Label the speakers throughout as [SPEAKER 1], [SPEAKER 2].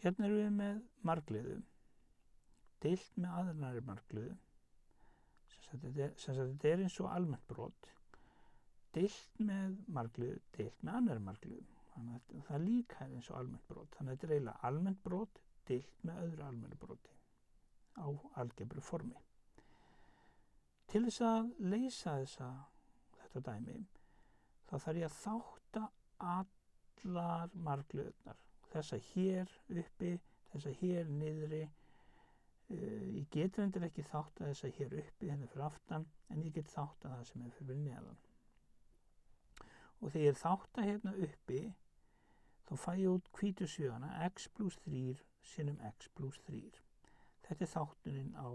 [SPEAKER 1] Hérna erum við með margliðu deilt með annarri margliðu, sem sagt þetta eins og almennt brot deilt með margliðu deilt með annarri margliðu. Þannig að það líka eins og almennt brot. Þannig að þetta eiginlega almennt brot deilt með öðru almennu broti á algebru formi. Til þess að leysa þetta dæmi þá þarf ég að þátta allar margliðurnar. Þessa hér uppi, þessa hér niðri. Ég get reyndar ekki þátta þessa hér uppi hérna fyrir aftan, en ég get þátta það sem fyrir neðan. Og þegar ég þátta hérna uppi, þá fæ ég út hvítu svigana x plus 3 sinnum x plus 3. Þetta þáttunin á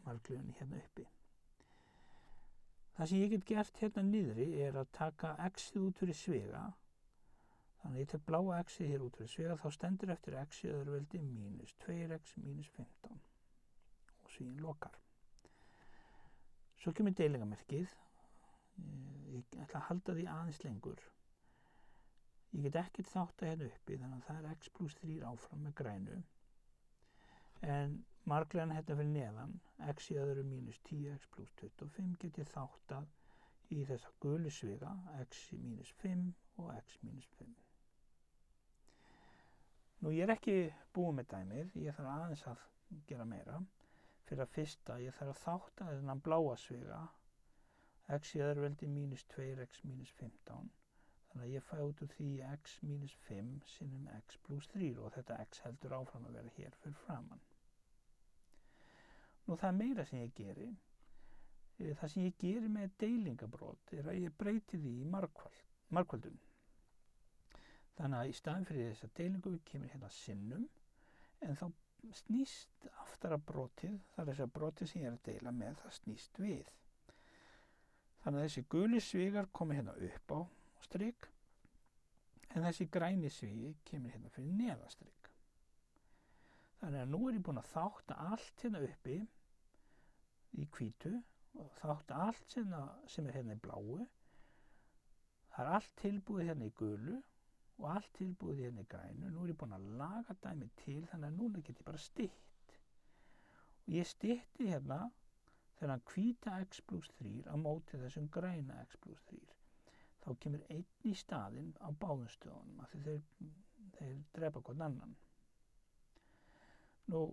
[SPEAKER 1] margliðunni hérna uppi. Það sem ég get gert hérna niðri að taka x-ið út fyrir sviga. Þannig að ég tek bláa x-ið hér út fyrir sviga, þá stendur eftir x-ið öðruveldi mínus 2x mínus 15 og svíinn lokar. Svo kemur deilingamerkið. Ég ætla að halda því aðeins lengur. Ég get ekkert þátta hérna uppi, þannig að það x plus 3 áfram með grænu. En margliðan hérna fyrir neðan, x í öðru mínus 10x plus 25 get ég þáttað í þessa gulu sviga, x í mínus 5 og x mínus 5. Nú ég ekki búið með dæmið, ég þarf aðeins að gera meira. Fyrir að fyrsta, ég þarf að þátta þennan bláa sviga, x í öðruveldi mínus 2x mínus 15. Þannig að ég fæ út úr því x mínus 5 sinnum x plus 3 og þetta x heldur áfram að vera hér fyrir framann. Nú það meira sem ég geri. Það sem ég geri með deilingabrót að ég breyti því í margföldun. Þannig að í staðinn fyrir þessa deilingu kemur hérna sinnum, en þá snýst aftara brotið, það er þess að brotið sem ég að deila með, það snýst við. Þannig að þessi guli svigar komið hérna upp á strik, en þessi græni svigi kemur hérna fyrir neðastrik. Þannig að nú ég búin að þátta allt hérna uppi í hvítu og þátta allt sem hérna í bláu. Það er allt tilbúið hérna í gulu og allt tilbúið hérna í grænu. Nú ég búin að laga dæmi til, þannig að núna get ég bara stytt. Og ég stytti hérna þennan hvíta x plus 3 á móti þessum græna x plus 3. Þá kemur einn í staðinn á báðum stöðunum af því þeir drepa hvern annan. Nú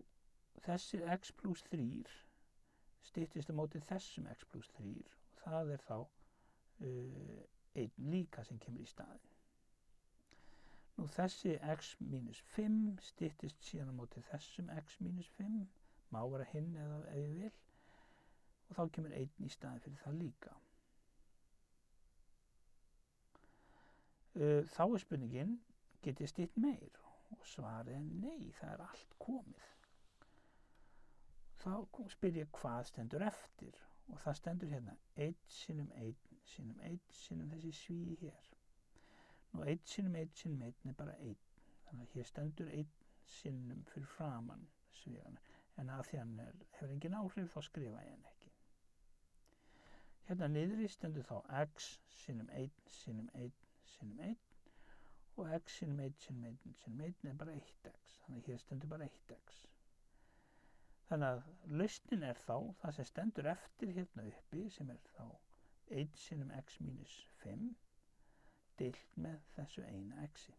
[SPEAKER 1] þessi x plus 3 styttist á móti þessum x plus 3 og það er þá einn líka sem kemur í staðinn. Nú þessi x mínus 5 styttist síðan á móti þessum x mínus 5, má vera hinn eða ef ég vil, og þá kemur einn í staðinn fyrir það líka. Þá er spurningin, get ég stytt meir? Og svarið er nei, það er allt komið. Þá spyr ég hvað stendur eftir og það stendur hérna 1 sinnum 1 sinnum 1 sinnum þessi svíi hér. Nú 1 sinnum 1 sinnum 1 er bara 1. Þannig að hér stendur 1 sinnum fyrir framann svígana. En að því hann hefur engin áhrif þá skrifa ég hann ekki. Hérna niðri stendur þá x sinnum 1 sinnum 1 sinnum 1 og x sinnum 1 sinnum 1 sinnum 1 er bara 1x. Þannig að hér stendur bara 1x. Þannig að lausnin er þá það sem stendur eftir hérna uppi sem er þá 1 sinnum x mínus 5 deilt með þessu eina x-i.